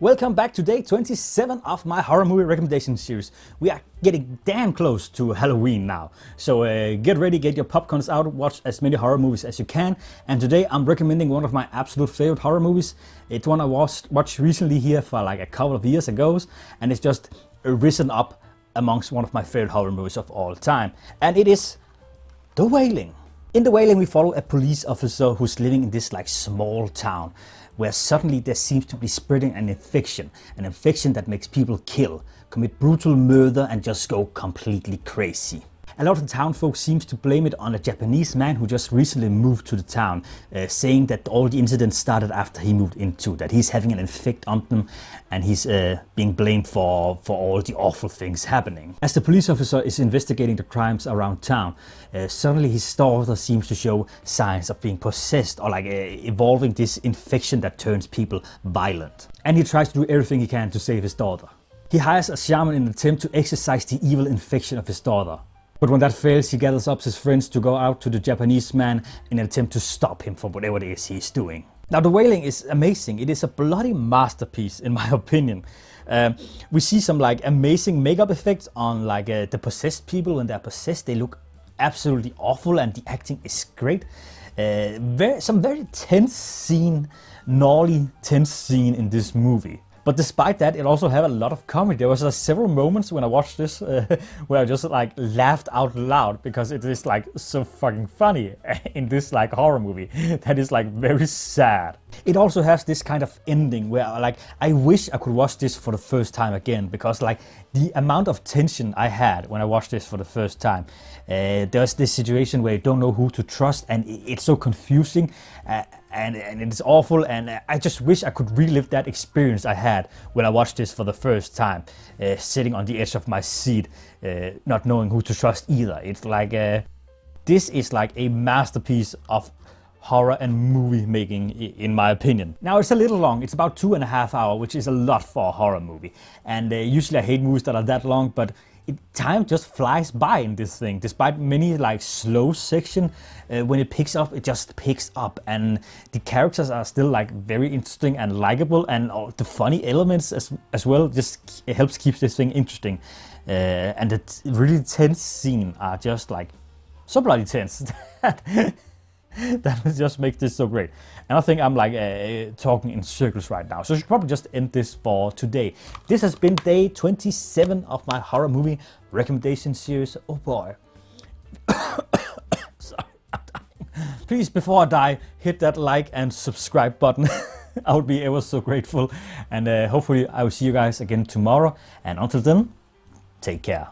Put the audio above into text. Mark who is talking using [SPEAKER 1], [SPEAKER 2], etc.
[SPEAKER 1] Welcome back to day 27 of my horror movie recommendation series. We are getting damn close to Halloween now. So get ready, get your popcorns out, watch as many horror movies as you can. And today I'm recommending one of my absolute favorite horror movies. It's one I watched recently here for like a couple of years ago. And it's just risen up amongst one of my favorite horror movies of all time. And it is The Wailing. In The Wailing we follow a police officer who's living in this like small town, where suddenly there seems to be spreading an infection that makes people kill, commit brutal murder and just go completely crazy. A lot of the town folk seems to blame it on a Japanese man who just recently moved to the town, saying that all the incidents started after he moved into, that he's having an effect on them and he's being blamed for all the awful things happening. As the police officer is investigating the crimes around town, suddenly his daughter seems to show signs of being possessed or like evolving this infection that turns people violent. And he tries to do everything he can to save his daughter. He hires a shaman in an attempt to exorcise the evil infection of his daughter. But when that fails, he gathers up his friends to go out to the Japanese man in an attempt to stop him from whatever it is he's doing. Now, The Wailing is amazing. It is a bloody masterpiece, in my opinion. We see some like amazing makeup effects on like the possessed people. When they're possessed, they look absolutely awful, and the acting is great. Some very tense scene, gnarly tense scene in this movie. But despite that, it also had a lot of comedy. There was several moments when I watched this where I just like laughed out loud because it is like so fucking funny in this like horror movie that is like very sad. It also has this kind of ending where like I wish I could watch this for the first time again, because like the amount of tension I had when I watched this for the first time. There's this situation where you don't know who to trust, and it's so confusing and it's awful, and I just wish I could relive that experience I had when I watched this for the first time, sitting on the edge of my seat, not knowing who to trust either. It's like this is like a masterpiece of horror and movie making, in my opinion. Now, it's a little long. It's about 2.5 hours, which is a lot for a horror movie. And usually I hate movies that are that long, but time just flies by in this thing. Despite many like slow section, when it picks up, it just picks up, and the characters are still like very interesting and likable, and all the funny elements as well just it helps keep this thing interesting. And the really tense scene are just like so bloody tense. That just makes this so great. And I think I'm like talking in circles right now. So I should probably just end this for today. This has been day 27 of my horror movie recommendation series. Oh boy. Sorry, I'm dying. Please, before I die, hit that like and subscribe button. I would be ever so grateful. And hopefully I will see you guys again tomorrow. And until then, take care.